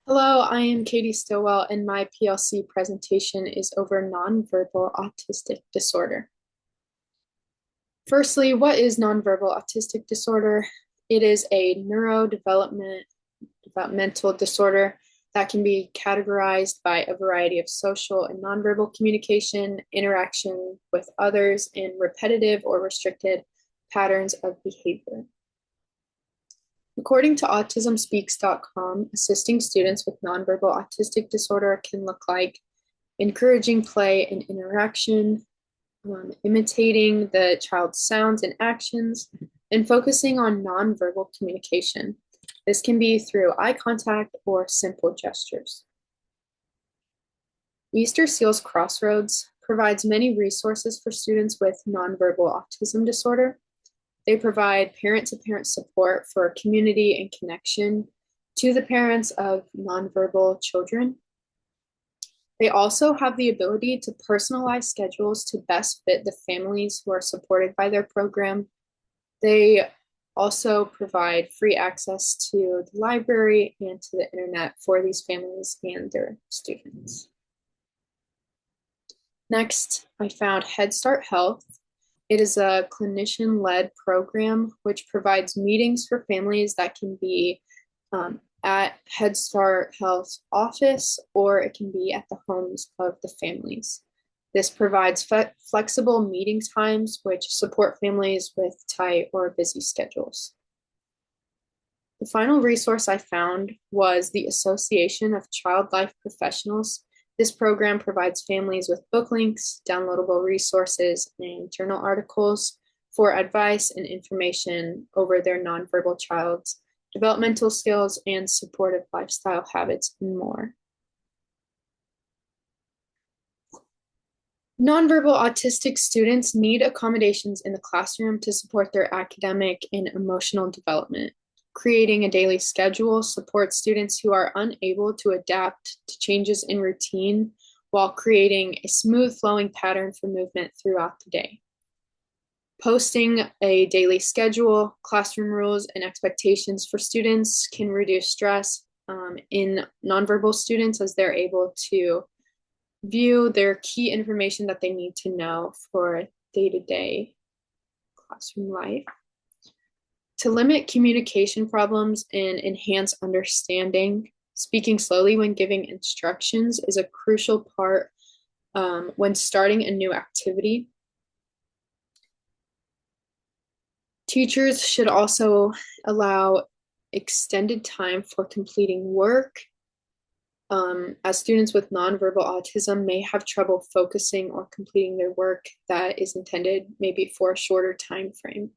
Hello, I am Katie Stillwell, and my PLC presentation is over nonverbal autistic disorder. Firstly, what is nonverbal autistic disorder? It is a developmental disorder that can be categorized by a variety of social and nonverbal communication, interaction with others, and repetitive or restricted patterns of behavior. According to autismspeaks.com, assisting students with nonverbal autistic disorder can look like encouraging play and interaction, imitating the child's sounds and actions, and focusing on nonverbal communication. This can be through eye contact or simple gestures. Easter Seals Crossroads provides many resources for students with nonverbal autism disorder. They provide parent-to-parent support for community and connection to the parents of nonverbal children. They also have the ability to personalize schedules to best fit the families who are supported by their program. They also provide free access to the library and to the internet for these families and their students. Next, I found Head Start Health. It is a clinician-led program which provides meetings for families that can be at Head Start Health's office, or it can be at the homes of the families. This provides flexible meeting times which support families with tight or busy schedules. The final resource I found was the Association of Child Life Professionals. This program provides families with book links, downloadable resources, and journal articles for advice and information over their nonverbal child's developmental skills and supportive lifestyle habits, and more. Nonverbal autistic students need accommodations in the classroom to support their academic and emotional development. Creating a daily schedule supports students who are unable to adapt to changes in routine while creating a smooth flowing pattern for movement throughout the day. Posting a daily schedule, classroom rules, and expectations for students can reduce stress in nonverbal students as they're able to view their key information that they need to know for day-to-day classroom life. To limit communication problems and enhance understanding, speaking slowly when giving instructions is a crucial part when starting a new activity. Teachers should also allow extended time for completing work, as students with nonverbal autism may have trouble focusing or completing their work that is intended maybe for a shorter time frame.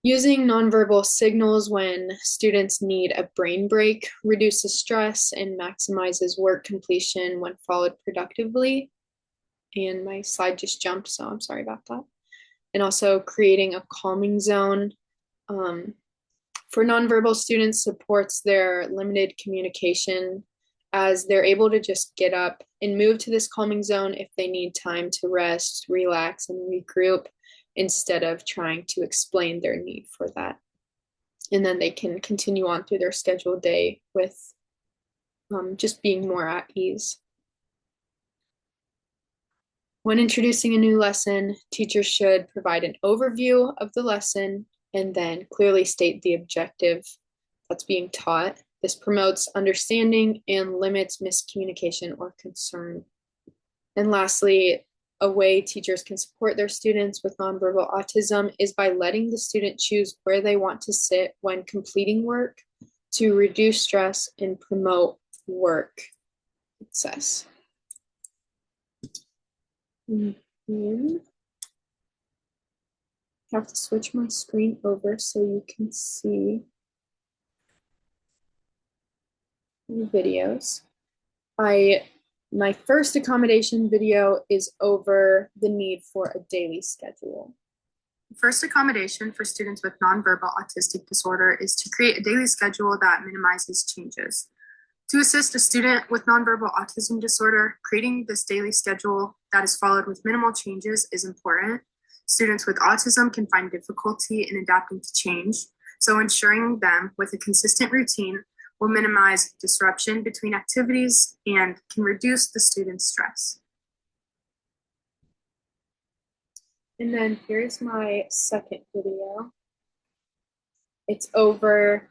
Using nonverbal signals when students need a brain break reduces stress and maximizes work completion when followed productively. And my slide just jumped, so I'm sorry about that. And also creating a calming zone for nonverbal students supports their limited communication, as they're able to just get up and move to this calming zone if they need time to rest, relax, and regroup, instead of trying to explain their need for that. And then they can continue on through their scheduled day with just being more at ease. When introducing a new lesson, teachers should provide an overview of the lesson and then clearly state the objective that's being taught. This promotes understanding and limits miscommunication or concern. And lastly, a way teachers can support their students with nonverbal autism is by letting the student choose where they want to sit when completing work to reduce stress and promote work success. And I have to switch my screen over so you can see the videos. My first accommodation video is over the need for a daily schedule. The first accommodation for students with nonverbal autistic disorder is to create a daily schedule that minimizes changes. To assist a student with nonverbal autism disorder, creating this daily schedule that is followed with minimal changes is important. Students with autism can find difficulty in adapting to change, so ensuring them with a consistent routine will minimize disruption between activities and can reduce the student's stress. And then here's my second video. It's over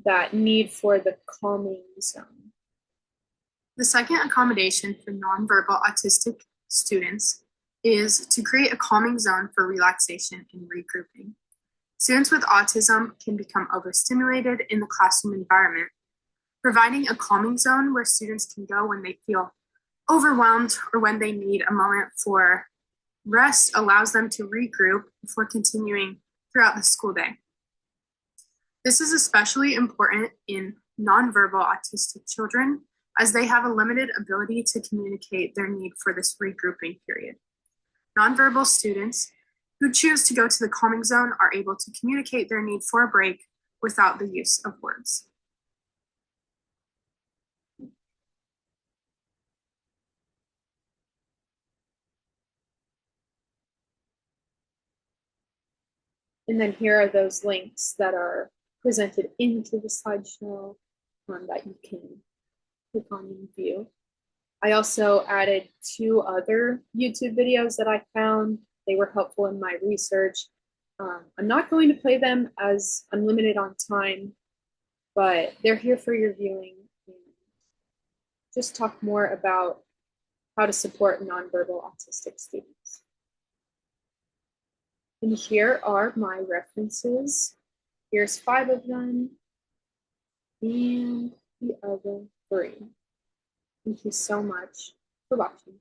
that need for the calming zone. The second accommodation for nonverbal autistic students is to create a calming zone for relaxation and regrouping. Students with autism can become overstimulated in the classroom environment. Providing a calming zone where students can go when they feel overwhelmed or when they need a moment for rest allows them to regroup before continuing throughout the school day. This is especially important in nonverbal autistic children as they have a limited ability to communicate their need for this regrouping period. Nonverbal students who choose to go to the calming zone are able to communicate their need for a break without the use of words. And then here are those links that are presented into the slideshow that you can click on and view. I also added 2 other YouTube videos that I found. They were helpful in my research. I'm not going to play them as I'm limited on time, but they're here for your viewing. And just talk more about how to support nonverbal autistic students. And here are my references. Here's 5 of them and the other 3. Thank you so much for watching.